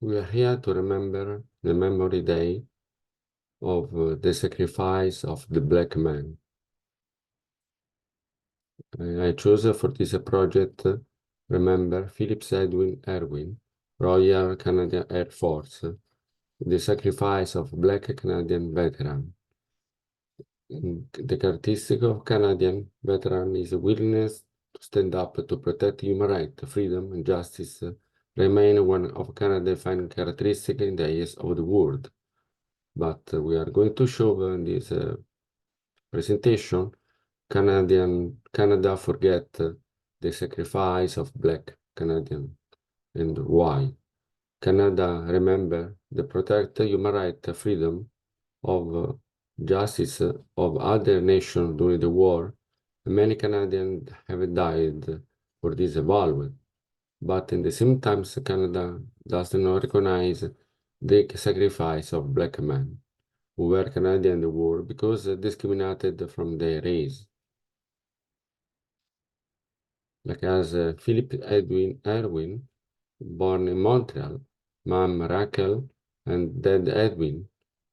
We are here to remember the Memory Day of the sacrifice of the black man. I chose for this project, remember Philip Edwin Irwin, Royal Canadian Air Force, the sacrifice of black Canadian veteran. The characteristic of Canadian veteran is a willingness to stand up to protect human rights, freedom, and justice, remain one of Canada's defining characteristics in the eyes of the world. But we are going to show in this presentation Canada forget the sacrifice of black Canadian and why. Canada remember the protect human rights, freedom of justice of other nations during the war. Many Canadians have died for this value, but in the same time, Canada does not recognize the sacrifice of black men who were Canadian in the war because discriminated from their race. Like as Philip Edwin Irwin, born in Montreal, Mom Raquel and Dad Edwin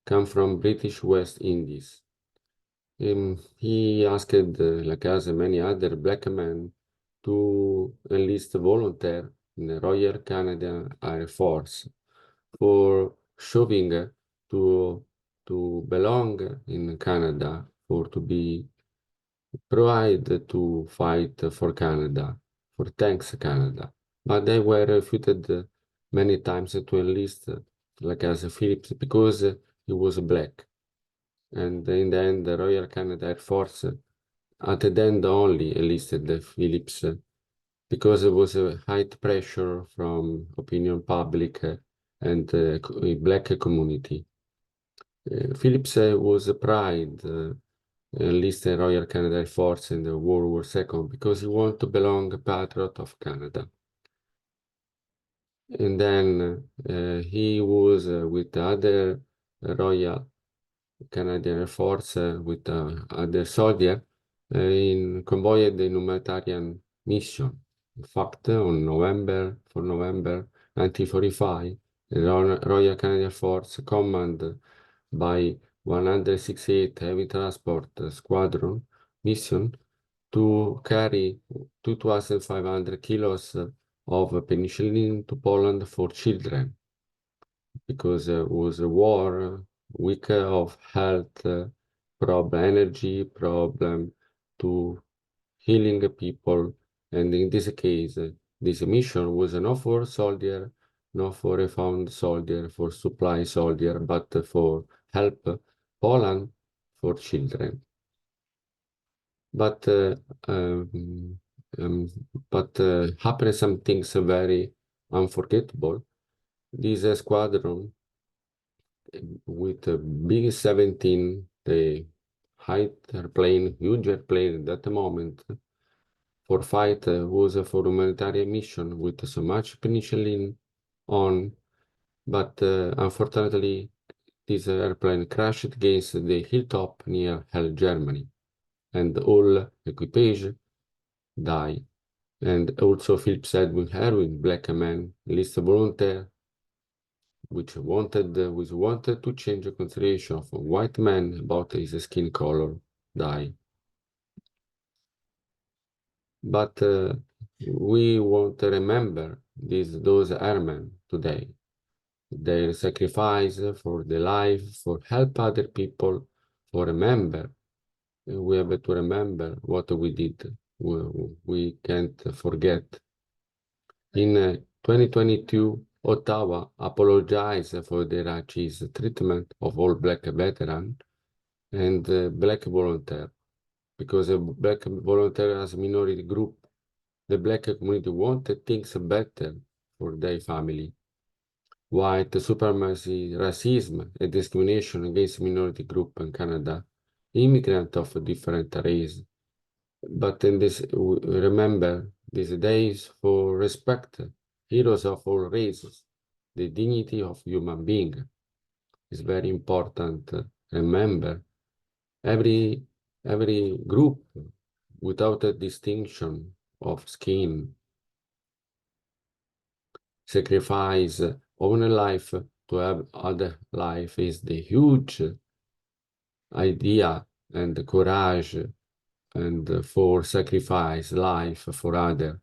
come from British West Indies. He asked, like as many other black men, to enlist volunteer in the Royal Canadian Air Force for showing to belong in Canada, for to be provided to fight for Canada, for thanks Canada. But they were refuted many times to enlist, like as Phillips, because he was black. And in the end, the Royal Canada Air Force at the end only enlisted Phillips because there was a high pressure from opinion public and black community. Phillips was a pride enlisted Royal Canada Air Force in the World War II because he wanted to belong a patriot of Canada. And then he was with the other Royal Canadian Air Force with other soldiers in convoy the humanitarian mission. In fact, on November 1945, the Royal Canadian Force, commanded by 168 Heavy Transport Squadron mission, to carry 2,500 kilos of penicillin to Poland for children, because it was a war, week of health problem, energy problem, to healing people. And in this case, this mission was not for soldier, not for a found soldier, for supply soldier, but for help Poland for children. But um, happened some things very unforgettable. This squadron with a big 17, the height airplane, huge airplane at that moment, for fight was for humanitarian mission with so much penicillin on, but unfortunately this airplane crashed against the hilltop near Hell, Germany, and all equipage died. And also Philip Edwin Irwin, black man, enlisted volunteer, which wanted to change the consideration of a white man about his skin color, die. But we want to remember those airmen today, their sacrifice for the life, for help other people, for remember. We have to remember what we did. We can't forget. In 2022, Ottawa apologized for the racist treatment of all black veterans and black volunteer, because a black volunteer as a minority group, the black community wanted things better for their family. White supremacy, racism, and discrimination against minority group in Canada, immigrant of different race. But in this, remember these days for respect, heroes of all races, the dignity of human being is very important. Remember, every group without a distinction of skin sacrifice own a life to have other life is the huge idea and the courage and for sacrifice life for other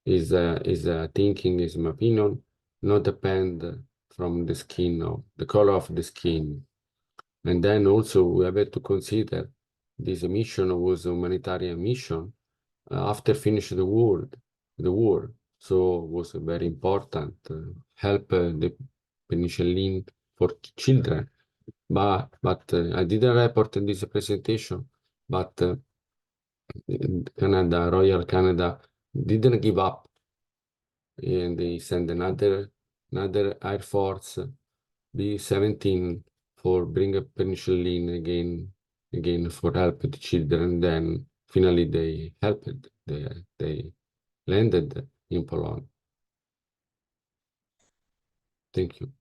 is thinking, is my opinion, not depend from the skin of the color of the skin. And then also we have to consider this mission was a humanitarian mission after finish the war. So was very important help the penicillin for children. But I didn't report in this presentation, but Canada, Royal Canada didn't give up, and they sent another Air Force B-17 for bring up penicillin again for help the children. Then finally they helped. They landed in Poland. Thank you.